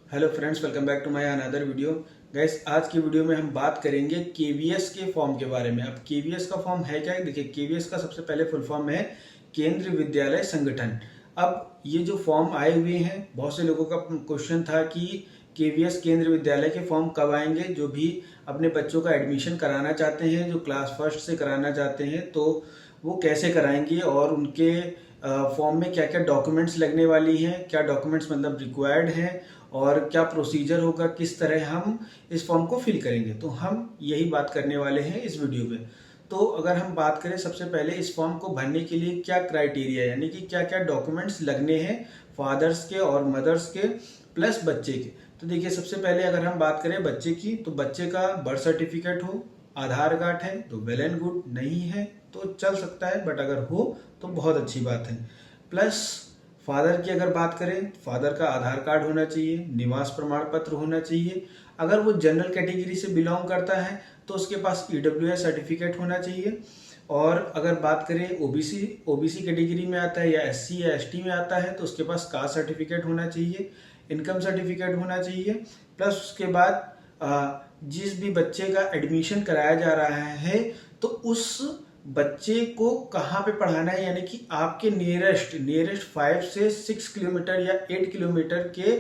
Hello friends, welcome back to my another video. Guys, आज की video में हम बात करेंगे केवीएस के फॉर्म के बारे में। अब केवीएस का फॉर्म है क्या? देखिए, केवीएस का सबसे पहले फुल फॉर्म है केंद्रीय विद्यालय संगठन। अब ये जो फॉर्म आए हुए हैं, बहुत से लोगों का क्वेश्चन था कि केवीएस केंद्रीय विद्यालय के फॉर्म कब आएंगे। जो भी अपने बच्चों का एडमिशन कराना चाहते हैं, जो क्लास फर्स्ट से कराना चाहते हैं, तो वो कैसे कराएंगे और उनके फॉर्म में क्या क्या डॉक्यूमेंट्स लगने वाली हैं, क्या डॉक्यूमेंट्स मतलब रिक्वायर्ड हैं और क्या प्रोसीजर होगा, किस तरह हम इस फॉर्म को फिल करेंगे। तो हम यही बात करने वाले हैं इस वीडियो में। तो अगर हम बात करें सबसे पहले इस फॉर्म को भरने के लिए क्या क्राइटेरिया, यानी कि क्या क्या डॉक्यूमेंट्स लगने हैं फादर्स के और मदर्स के प्लस बच्चे के। तो देखिए, सबसे पहले अगर हम बात करें बच्चे की, तो बच्चे का बर्थ सर्टिफिकेट हो, आधार कार्ड है तो वेल एंड गुड, नहीं है तो चल सकता है, बट अगर हो तो बहुत अच्छी बात है। प्लस फादर की अगर बात करें, फादर का आधार कार्ड होना चाहिए, निवास प्रमाण पत्र होना चाहिए। अगर वो जनरल कैटेगरी से बिलोंग करता है तो उसके पास ईडब्ल्यूएस सर्टिफिकेट होना चाहिए। और अगर बात करें ओबीसी ओबीसी कैटेगरी में आता है या एससी या एसटी में आता है तो उसके पास कास्ट सर्टिफिकेट होना चाहिए, इनकम सर्टिफिकेट होना चाहिए। प्लस उसके बाद जिस भी बच्चे का एडमिशन कराया जा रहा है तो उस बच्चे को कहाँ पे पढ़ाना है, यानी कि आपके नियरेस्ट 5 से 6 किलोमीटर या 8 किलोमीटर के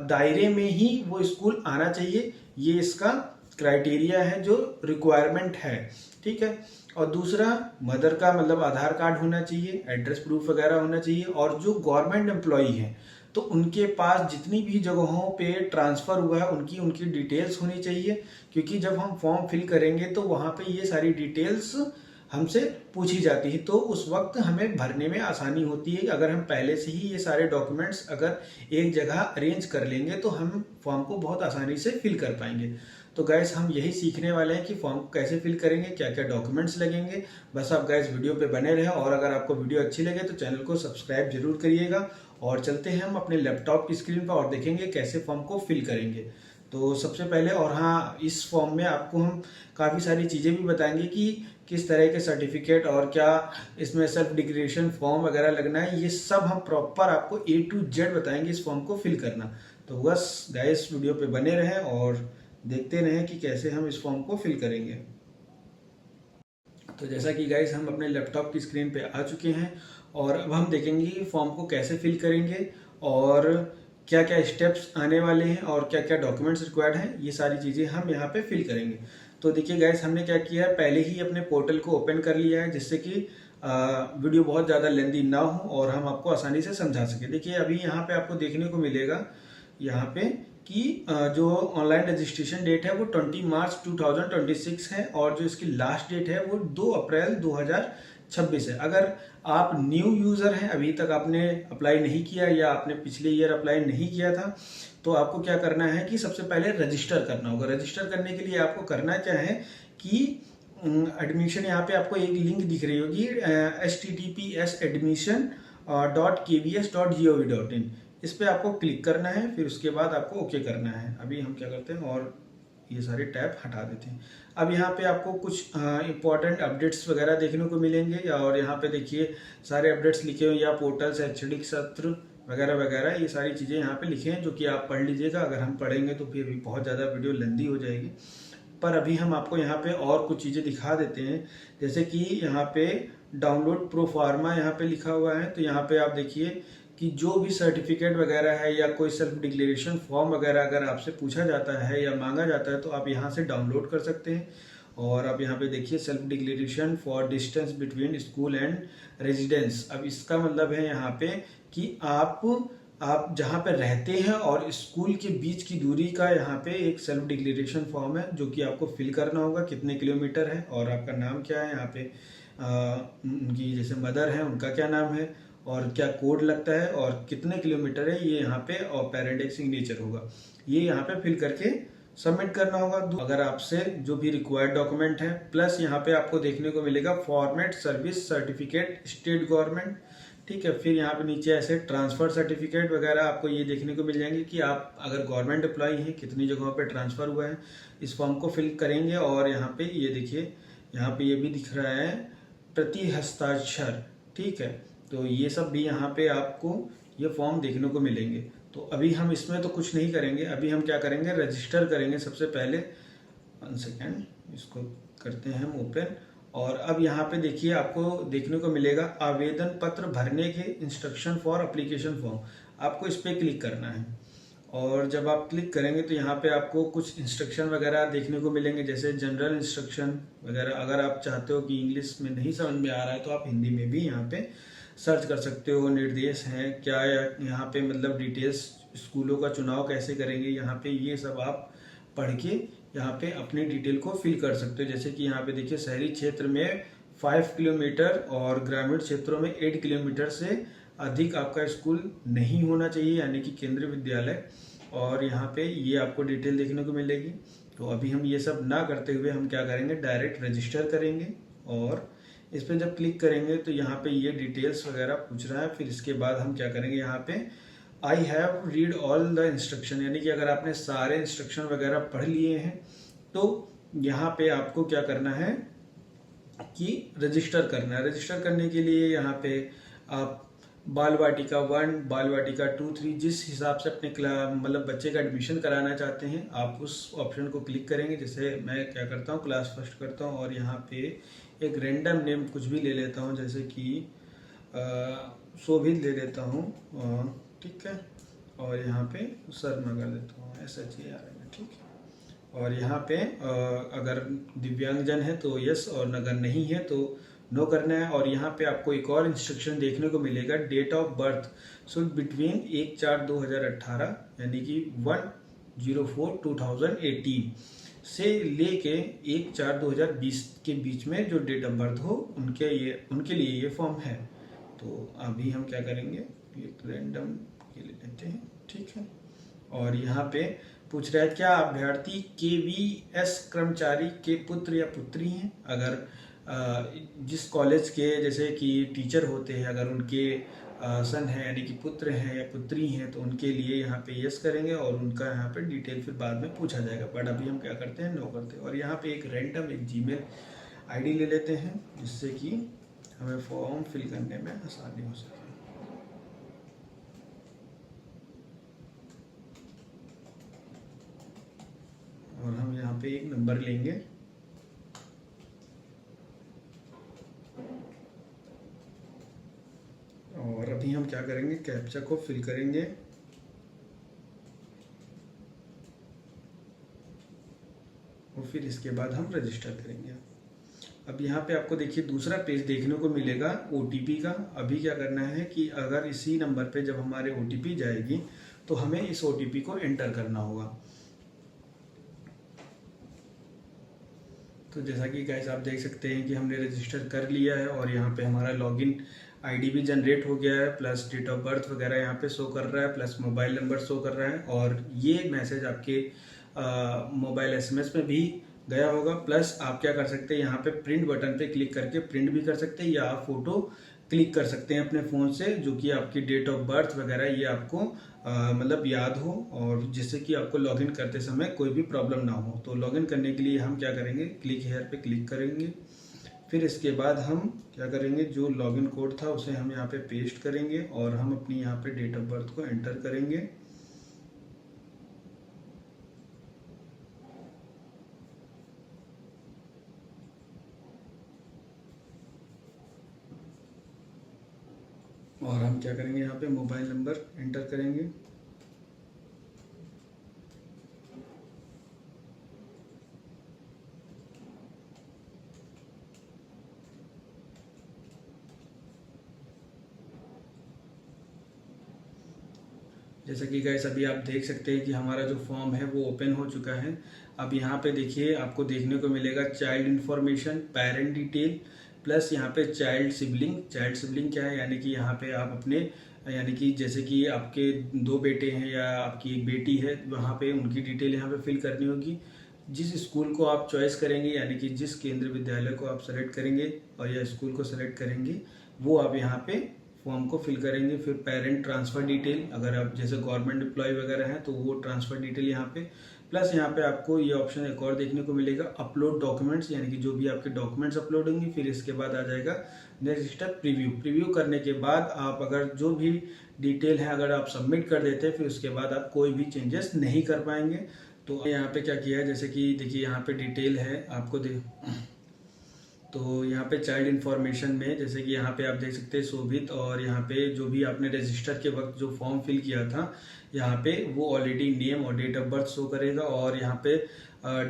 दायरे में ही वो स्कूल आना चाहिए। ये इसका क्राइटेरिया है जो रिक्वायरमेंट है, ठीक है। और दूसरा, मदर का मतलब आधार कार्ड होना चाहिए, एड्रेस प्रूफ वगैरह होना चाहिए। और जो गवर्नमेंट एम्प्लॉई है तो उनके पास जितनी भी जगहों पे ट्रांसफ़र हुआ है उनकी उनकी डिटेल्स होनी चाहिए, क्योंकि जब हम फॉर्म फिल करेंगे तो वहाँ पे ये सारी डिटेल्स हमसे पूछी जाती है, तो उस वक्त हमें भरने में आसानी होती है। अगर हम पहले से ही ये सारे डॉक्यूमेंट्स अगर एक जगह अरेंज कर लेंगे तो हम फॉर्म को बहुत आसानी से फिल कर पाएंगे। तो गैस, हम यही सीखने वाले हैं कि फॉर्म को कैसे फिल करेंगे, क्या क्या डॉक्यूमेंट्स लगेंगे। बस आप गैस वीडियो पे बने रहें, और अगर आपको वीडियो अच्छी लगे तो चैनल को सब्सक्राइब जरूर करिएगा। और चलते हैं हम अपने लैपटॉप की स्क्रीन पर और देखेंगे कैसे फॉर्म को फिल करेंगे। तो सबसे पहले, और हाँ, इस फॉर्म में आपको हम काफ़ी सारी चीज़ें भी बताएंगे कि किस तरह के सर्टिफिकेट और क्या इसमें सेल्फ डिक्लेरेशन फॉर्म वगैरह लगना है। ये सब हम प्रॉपर आपको A to Z बताएंगे इस फॉर्म को फिल करना। तो बस गाइस, वीडियो पे बने रहें और देखते रहें कि कैसे हम इस फॉर्म को फिल करेंगे। तो जैसा कि गाइस, हम अपने लैपटॉप की स्क्रीन पे आ चुके हैं और अब हम देखेंगे कि फॉर्म को कैसे फिल करेंगे और क्या क्या स्टेप्स आने वाले हैं और क्या क्या डॉक्यूमेंट्स रिक्वायर्ड हैं। ये सारी चीज़ें हम यहाँ पे फिल करेंगे। तो देखिए गाइस, हमने क्या किया है, पहले ही अपने पोर्टल को ओपन कर लिया है, जिससे कि वीडियो बहुत ज़्यादा लेंदी ना हो और हम आपको आसानी से समझा सकें। देखिए, अभी यहाँ पे आपको देखने को मिलेगा यहाँ पे कि जो ऑनलाइन रजिस्ट्रेशन डेट है वो 20 मार्च 2026 है, और जो इसकी लास्ट डेट है वो 2 अप्रैल 2026 है। अगर आप न्यू यूज़र हैं, अभी तक आपने अप्लाई नहीं किया या आपने पिछले ईयर अप्लाई नहीं किया था, तो आपको क्या करना है कि सबसे पहले रजिस्टर करना होगा। रजिस्टर करने के लिए आपको करना क्या है कि एडमिशन, यहाँ पे आपको एक लिंक दिख रही होगी, https://admission.kvs.gov.in। इस पे आपको क्लिक करना है, फिर उसके बाद आपको ओके करना है। अभी हम क्या करते हैं और ये सारे टैब हटा देते हैं। अब यहाँ पे आपको कुछ इंपॉर्टेंट अपडेट्स वगैरह देखने को मिलेंगे, और यहाँ पे देखिए सारे अपडेट्स लिखे हुए, या पोर्टल शैक्षणिक सत्र वगैरह वगैरह, ये सारी चीज़ें यहाँ पे लिखे हैं जो कि आप पढ़ लीजिएगा। अगर हम पढ़ेंगे तो फिर भी बहुत ज़्यादा वीडियो लंबी हो जाएगी, पर अभी हम आपको यहाँ पे और कुछ चीज़ें दिखा देते हैं। जैसे कि यहाँ पे डाउनलोड प्रो फार्मा यहाँ पे लिखा हुआ है, तो यहाँ पे आप देखिए कि जो भी सर्टिफिकेट वगैरह है या कोई सेल्फ डिक्लेरेशन फॉर्म वगैरह अगर आपसे पूछा जाता है या मांगा जाता है तो आप यहाँ से डाउनलोड कर सकते हैं। और आप यहाँ पे देखिए, self declaration for distance between school and residence. अब इसका मतलब है यहाँ पे कि आप जहाँ पे रहते हैं और स्कूल के बीच की दूरी का यहाँ पे एक सेल्फ डिक्लेरेशन फॉर्म है जो कि आपको फिल करना होगा, कितने किलोमीटर है और आपका नाम क्या है। यहाँ पे उनकी जैसे मदर है, उनका क्या नाम है और क्या कोड लगता है और कितने किलोमीटर है, ये यहाँ पे, और पेरेंट सिग्नेचर होगा, ये यहाँ पे फिल करके सबमिट करना होगा। अगर आपसे जो भी रिक्वायर्ड डॉक्यूमेंट है, प्लस यहाँ पे आपको देखने को मिलेगा format service certificate state government, ठीक है। फिर यहाँ पे नीचे ऐसे ट्रांसफर सर्टिफिकेट वगैरह आपको ये देखने को मिल जाएंगे कि आप अगर गवर्नमेंट एम्प्लॉई हैं कितनी जगहों पे ट्रांसफर हुआ है। इस फॉर्म को फिल करेंगे और यहाँ पे ये देखिए, यहाँ पे ये भी दिख रहा है प्रति हस्ताक्षर, ठीक है। तो ये सब भी यहाँ पे आपको ये फॉर्म देखने को मिलेंगे। तो अभी हम इसमें तो कुछ नहीं करेंगे, अभी हम क्या करेंगे, रजिस्टर करेंगे सबसे पहले। 1 सेकेंड, इसको करते हैं हम ओपन। और अब यहाँ पे देखिए आपको देखने को मिलेगा आवेदन पत्र भरने के इंस्ट्रक्शन फॉर एप्लीकेशन फॉर्म, आपको इस पर क्लिक करना है। और जब आप क्लिक करेंगे तो यहाँ पे आपको कुछ इंस्ट्रक्शन वगैरह देखने को मिलेंगे, जैसे जनरल इंस्ट्रक्शन वगैरह। अगर आप चाहते हो कि इंग्लिश में नहीं समझ में आ रहा है तो आप हिंदी में भी यहाँ पे सर्च कर सकते हो। निर्देश हैं क्या, यहाँ पे मतलब डिटेल्स, स्कूलों का चुनाव कैसे करेंगे, यहाँ पे ये सब आप पढ़ के यहाँ पे अपनी डिटेल को फिल कर सकते हो। जैसे कि यहाँ पे देखिए शहरी क्षेत्र में 5 किलोमीटर और ग्रामीण क्षेत्रों में 8 किलोमीटर से अधिक आपका स्कूल नहीं होना चाहिए, यानी कि केंद्रीय विद्यालय। और यहाँ पे ये आपको डिटेल देखने को मिलेगी। तो अभी हम ये सब ना करते हुए हम क्या करेंगे, डायरेक्ट रजिस्टर करेंगे। और इस पर जब क्लिक करेंगे तो यहाँ पे ये डिटेल्स वगैरह पूछ रहा है। फिर इसके बाद हम क्या करेंगे, यहाँ पे I have read all the instruction, यानी कि अगर आपने सारे इंस्ट्रक्शन वगैरह पढ़ लिए हैं तो यहाँ पे आपको क्या करना है कि रजिस्टर करना है। रजिस्टर करने के लिए यहाँ पे आप बाल वाटिका 1, बाल वाटिका 2, 3 जिस हिसाब से अपने मतलब बच्चे का एडमिशन कराना चाहते हैं आप उस ऑप्शन को क्लिक करेंगे। जैसे मैं क्या करता हूँ, क्लास फर्स्ट करता हूँ और यहाँ पे एक रैंडम नेम कुछ भी ले लेता हूँ, जैसे कि शोभित ले लेता हूँ, ठीक है। और यहाँ पे शर्मा कर देता हूँ, SHAR, ठीक है। और यहाँ पे अगर दिव्यांगजन है तो यस, और अगर नहीं है तो नो करना है। और यहाँ पे आपको एक और इंस्ट्रक्शन देखने को मिलेगा, date of birth should between 1/4/2018 यानी कि 1/04/2018 से लेके 1/4/2020 के बीच में जो डेट ऑफ बर्थ हो उनके लिए ये फॉर्म है। तो अभी हम क्या करेंगे, एक रैंडम के ले लेते हैं, ठीक है। और यहाँ पे पूछ रहा है क्या अभ्यर्थी KVS कर्मचारी के पुत्र या पुत्री हैं। अगर जिस कॉलेज के जैसे कि टीचर होते हैं, अगर उनके सन है यानी कि पुत्र हैं या पुत्री हैं तो उनके लिए यहाँ पे यस करेंगे और उनका यहाँ पे डिटेल फिर बाद में पूछा जाएगा। बट अभी हम क्या करते हैं, नो करते हैं। और यहाँ पे एक रैंडम एक जीमेल ID ले लेते हैं जिससे कि हमें फॉर्म फिल करने में आसानी हो सके। और हम यहाँ पे एक नंबर लेंगे और अभी हम क्या करेंगे, कैप्चा को फिल करेंगे। और फिर इसके बाद हम रजिस्टर करेंगे। अब यहाँ पे आपको देखिए दूसरा पेज देखने को मिलेगा OTP का। अभी क्या करना है कि अगर इसी नंबर पे जब हमारे OTP जाएगी तो हमें इस OTP को एंटर करना होगा। तो जैसा कि गाइस आप देख सकते हैं कि हमने रजिस्टर कर लिया है और यहाँ पे हमारा लॉगिन ID भी जनरेट हो गया है, प्लस डेट ऑफ बर्थ वगैरह यहाँ पे शो कर रहा है, प्लस मोबाइल नंबर शो कर रहा है। और ये मैसेज आपके मोबाइल SMS में भी गया होगा। प्लस आप क्या कर सकते हैं, यहाँ पे प्रिंट बटन पे क्लिक करके प्रिंट भी कर सकते हैं या आप फोटो क्लिक कर सकते हैं अपने फ़ोन से, जो कि आपकी डेट ऑफ बर्थ वगैरह ये आपको मतलब याद हो और जिससे कि आपको लॉगिन करते समय कोई भी प्रॉब्लम ना हो। तो लॉगिन करने के लिए हम क्या करेंगे, क्लिक हेयर पे क्लिक करेंगे। फिर इसके बाद हम क्या करेंगे, जो लॉगिन कोड था उसे हम यहाँ पे पेस्ट करेंगे और हम अपनी यहाँ पे डेट ऑफ बर्थ को एंटर करेंगे। और हम क्या करेंगे, यहाँ पे मोबाइल नंबर एंटर करेंगे। जैसा कि गाइस अभी आप देख सकते हैं कि हमारा जो फॉर्म है वो ओपन हो चुका है। अब यहाँ पे देखिए आपको देखने को मिलेगा child information, parent detail, plus यहाँ पे चाइल्ड सिबलिंग। चाइल्ड सिबलिंग क्या है, यानी कि यहाँ पे आप अपने यानी कि जैसे कि आपके 2 बेटे हैं या आपकी एक बेटी है, वहाँ पे उनकी डिटेल यहाँ पे फिल करनी होगी। जिस स्कूल को आप चॉइस करेंगे यानी कि जिस केंद्रीय विद्यालय को आप सेलेक्ट करेंगे और या स्कूल को सेलेक्ट करेंगे वो आप यहाँ पे फॉर्म को फिल करेंगे। फिर पेरेंट ट्रांसफ़र डिटेल, अगर आप जैसे गवर्नमेंट एम्प्लॉय वगैरह हैं तो वो ट्रांसफ़र डिटेल यहाँ पे, प्लस यहाँ पे आपको ये ऑप्शन एक और देखने को मिलेगा अपलोड डॉक्यूमेंट्स, यानी कि जो भी आपके डॉक्यूमेंट्स अपलोड होंगे। फिर इसके बाद आ जाएगा नेक्स्ट स्टेप प्रीव्यू। प्रीव्यू करने के बाद आप अगर जो भी डिटेल है अगर आप सबमिट कर देते हैं, फिर उसके बाद आप कोई भी चेंजेस नहीं कर पाएंगे। तो यहाँ पे क्या किया है, जैसे कि देखिए यहाँ पे डिटेल है आपको तो यहाँ पे चाइल्ड इन्फॉर्मेशन में जैसे कि यहाँ पे आप देख सकते हैं शोभित, और यहाँ पे जो भी आपने रजिस्टर के वक्त जो फॉर्म फिल किया था यहाँ पे वो ऑलरेडी नेम और डेट ऑफ बर्थ शो करेगा। और यहाँ पे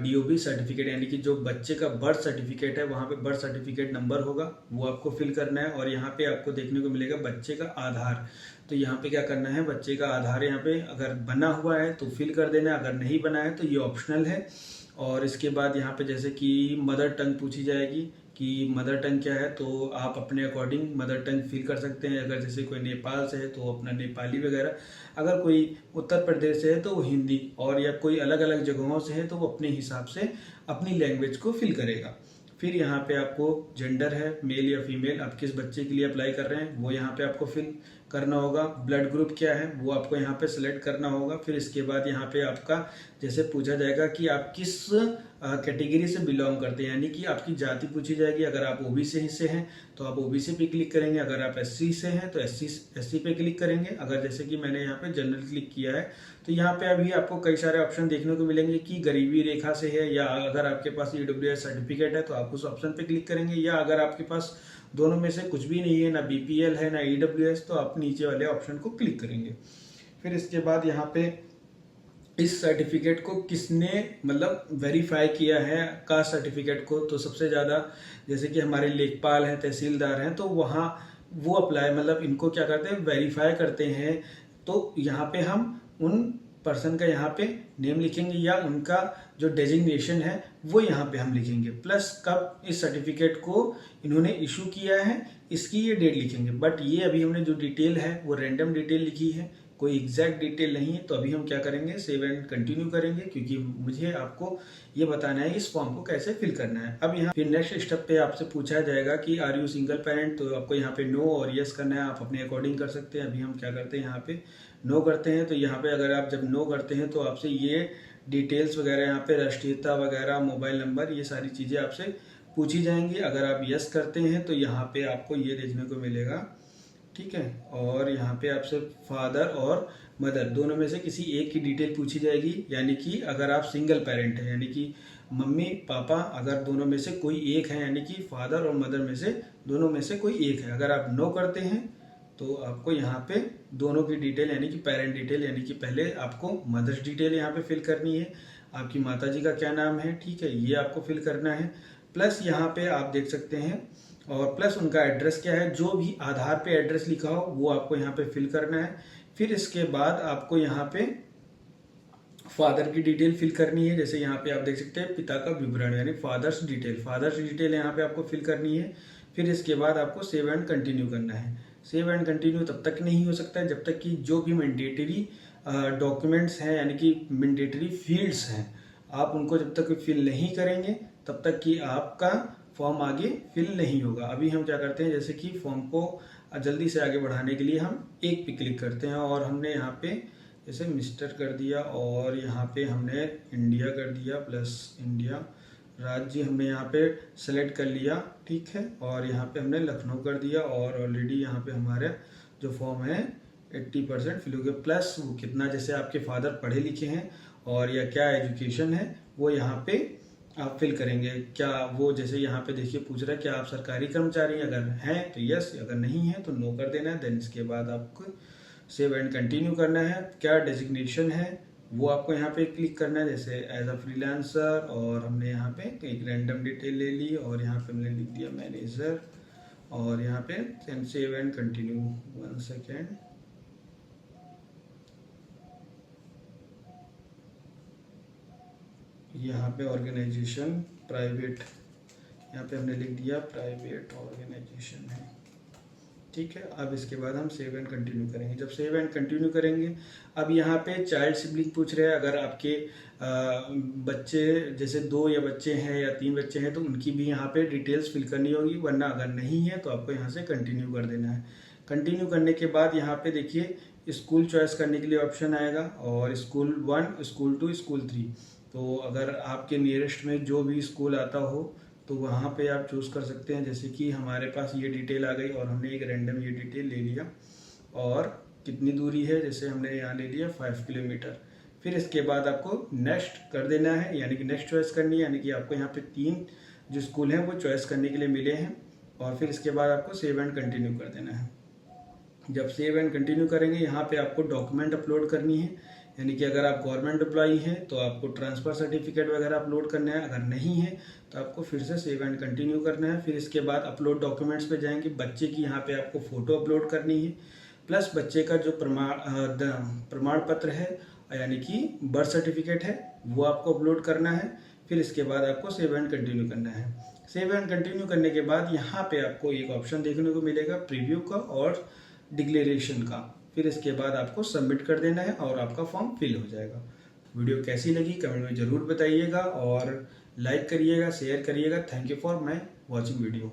DOB सर्टिफिकेट, यानी कि जो बच्चे का बर्थ सर्टिफिकेट है वहाँ पे बर्थ सर्टिफिकेट नंबर होगा, वो आपको फिल करना है। और यहाँ पे आपको देखने को मिलेगा बच्चे का आधार। तो यहाँ पे क्या करना है, बच्चे का आधार यहाँ पे अगर बना हुआ है तो फिल कर देना, अगर नहीं बना है तो ये ऑप्शनल है। और इसके बाद यहाँ पे जैसे कि मदर टंग पूछी जाएगी कि मदर टंग क्या है, तो आप अपने अकॉर्डिंग मदर टंग फिल कर सकते हैं। अगर जैसे कोई नेपाल से है तो अपना नेपाली वगैरह, अगर कोई उत्तर प्रदेश से है तो वो हिंदी, और या कोई अलग अलग जगहों से है तो वो अपने हिसाब से अपनी लैंग्वेज को फिल करेगा। फिर यहाँ पे आपको जेंडर है मेल या फीमेल, आप किस बच्चे के लिए अप्लाई कर रहे हैं वो यहाँ पे आपको फिल करना होगा। ब्लड ग्रुप क्या है वो आपको यहाँ पे सिलेक्ट करना होगा। फिर इसके बाद यहाँ पे आपका जैसे पूछा जाएगा कि आप किस कैटेगरी से बिलोंग करते हैं, यानी कि आपकी जाति पूछी जाएगी। अगर आप OBC से हैं तो आप OBC पे क्लिक करेंगे, अगर आप SC से हैं तो SC पे क्लिक करेंगे। अगर जैसे कि मैंने यहाँ पे जनरल क्लिक किया है तो यहाँ पे अभी आपको कई सारे ऑप्शन देखने को मिलेंगे कि गरीबी रेखा से है, या अगर आपके पास EWS सर्टिफिकेट है तो आप उस ऑप्शन पे क्लिक करेंगे, या अगर आपके पास दोनों में से कुछ भी नहीं है, ना BPL है ना EWS, तो आप नीचे वाले ऑप्शन को क्लिक करेंगे। फिर इसके बाद यहाँ पे इस सर्टिफिकेट को किसने मतलब वेरीफाई किया है कास्ट सर्टिफिकेट को, तो सबसे ज़्यादा जैसे कि हमारे लेखपाल हैं, तहसीलदार हैं, तो वहाँ वो अप्लाई मतलब इनको क्या करते हैं वेरीफाई करते हैं। तो यहाँ पे हम उन पर्सन का यहाँ पे नेम लिखेंगे, या उनका जो डेजिग्नेशन है वो यहाँ पे हम लिखेंगे, प्लस कब इस सर्टिफिकेट को इन्होंने इशू किया है इसकी ये डेट लिखेंगे। बट ये अभी हमने जो डिटेल है वो रैंडम डिटेल लिखी है, कोई एग्जैक्ट डिटेल नहीं है। तो अभी हम क्या करेंगे, सेव एंड कंटिन्यू करेंगे, क्योंकि मुझे आपको ये बताना है इस फॉर्म को कैसे फिल करना है। अब यहाँ फिर नेक्स्ट स्टेप पे आपसे पूछा जाएगा कि आर यू सिंगल पेरेंट, तो आपको यहाँ पे नो और यस करना है, आप अपने अकॉर्डिंग कर सकते हैं। अभी हम क्या करते हैं, यहाँ पे नो करते हैं। तो यहाँ पे अगर आप जब नो करते हैं तो आपसे ये डिटेल्स वगैरह यहाँ पे राष्ट्रीयता वगैरह, मोबाइल नंबर, ये सारी चीज़ें आपसे पूछी जाएंगी। अगर आप यस करते हैं तो यहाँ पे आपको ये देखने को मिलेगा, ठीक है। और यहाँ पे आपसे फादर और मदर दोनों में से किसी एक की डिटेल पूछी जाएगी, यानी कि अगर आप सिंगल पेरेंट हैं, यानी कि मम्मी पापा अगर दोनों में से कोई एक है, यानी कि फादर और मदर में से दोनों में से कोई एक है। अगर आप नो करते हैं तो आपको यहाँ पे दोनों की डिटेल, यानी कि पेरेंट डिटेल, यानी कि पहले आपको मदर्स डिटेल यहाँ पे फिल करनी है, आपकी माताजी का क्या नाम है, ठीक है, ये आपको फिल करना है। प्लस यहाँ पे आप देख सकते हैं, और प्लस उनका एड्रेस क्या है, जो भी आधार पे एड्रेस लिखा हो वो आपको यहाँ पे फिल करना है। फिर इसके बाद आपको यहाँ पे फादर की डिटेल फिल करनी है, जैसे यहाँ पे आप देख सकते हैं पिता का विवरण, यानी फादर्स डिटेल यहाँ पे आपको फिल करनी है। फिर इसके बाद आपको सेव एंड कंटिन्यू करना है। सेव एंड कंटिन्यू तब तक नहीं हो सकता है जब तक कि जो भी मैंडेटरी डॉक्यूमेंट्स हैं, यानी कि मैंडेटरी फील्ड्स हैं, आप उनको जब तक फिल नहीं करेंगे तब तक कि आपका फॉर्म आगे फिल नहीं होगा। अभी हम क्या करते हैं, जैसे कि फॉर्म को जल्दी से आगे बढ़ाने के लिए हम एक पे क्लिक करते हैं, और हमने यहाँ पे जैसे मिस्टर कर दिया, और यहाँ पे हमने इंडिया कर दिया, प्लस इंडिया राज्य हमने यहाँ पे सेलेक्ट कर लिया, ठीक है। और यहाँ पे हमने लखनऊ कर दिया, और ऑलरेडी यहाँ पे हमारे जो फॉर्म है 80% फिल हो गया। प्लस वो कितना, जैसे आपके फादर पढ़े लिखे हैं और या क्या एजुकेशन है वो यहाँ पे आप फिल करेंगे। क्या वो जैसे यहाँ पे देखिए पूछ रहा है क्या आप सरकारी कर्मचारी हैं, अगर हैं तो यस, अगर नहीं है तो नो कर देना है। देन इसके बाद आपको सेव एंड कंटिन्यू करना है। क्या डेजिग्नेशन है वो आपको यहाँ पे क्लिक करना है, जैसे एज अ फ्रीलांसर, और हमने यहाँ पे एक रैंडम डिटेल ले ली, और यहाँ पे हमने लिख दिया मैनेजर, और यहाँ पे सेव एंड कंटिन्यू। 1 सेकेंड, यहाँ पे ऑर्गेनाइजेशन प्राइवेट, यहाँ पे हमने लिख दिया प्राइवेट ऑर्गेनाइजेशन है, ठीक है। अब इसके बाद हम सेव एंड कंटिन्यू करेंगे। जब सेव एंड कंटिन्यू करेंगे, अब यहाँ पे चाइल्ड सिबलिंग पूछ रहे हैं, अगर आपके बच्चे जैसे 2 या बच्चे हैं या 3 बच्चे हैं तो उनकी भी यहाँ पे डिटेल्स फिल करनी होगी, वरना अगर नहीं है तो आपको यहाँ से कंटिन्यू कर देना है। कंटिन्यू करने के बाद यहाँ पे देखिए स्कूल चॉइस करने के लिए ऑप्शन आएगा, और स्कूल 1, स्कूल 2, स्कूल 3। तो अगर आपके नियरेस्ट में जो भी स्कूल आता हो तो वहाँ पे आप चूज़ कर सकते हैं। जैसे कि हमारे पास ये डिटेल आ गई और हमने एक रैंडम ये डिटेल ले लिया, और कितनी दूरी है, जैसे हमने यहाँ ले लिया 5 किलोमीटर। फिर इसके बाद आपको नेक्स्ट कर देना है, यानी कि नेक्स्ट चॉइस करनी है, यानी कि आपको यहाँ पे 3 जो स्कूल हैं वो चॉइस करने के लिए मिले हैं। और फिर इसके बाद आपको सेव एंड कंटिन्यू कर देना है। जब सेव एंड कंटिन्यू करेंगे यहाँ पे आपको डॉक्यूमेंट अपलोड करनी है, यानी कि अगर आप गवर्नमेंट एम्प्लॉई हैं तो आपको ट्रांसफ़र सर्टिफिकेट वगैरह अपलोड करना है, अगर नहीं है तो आपको फिर से सेव एंड कंटिन्यू करना है। फिर इसके बाद अपलोड डॉक्यूमेंट्स पे जाएंगे, बच्चे की यहाँ पे आपको फ़ोटो अपलोड करनी है, प्लस बच्चे का जो प्रमाण पत्र है यानी कि बर्थ सर्टिफिकेट है वो आपको अपलोड करना है। फिर इसके बाद आपको सेव एंड कंटिन्यू करना है। सेव एंड कंटिन्यू करने के बाद यहाँ पे आपको एक ऑप्शन देखने को मिलेगा प्रीव्यू का और डिक्लेरेशन का। फिर इसके बाद आपको सबमिट कर देना है और आपका फॉर्म फिल हो जाएगा। वीडियो कैसी लगी कमेंट में ज़रूर बताइएगा, और लाइक करिएगा, शेयर करिएगा। Thank you for my watching video.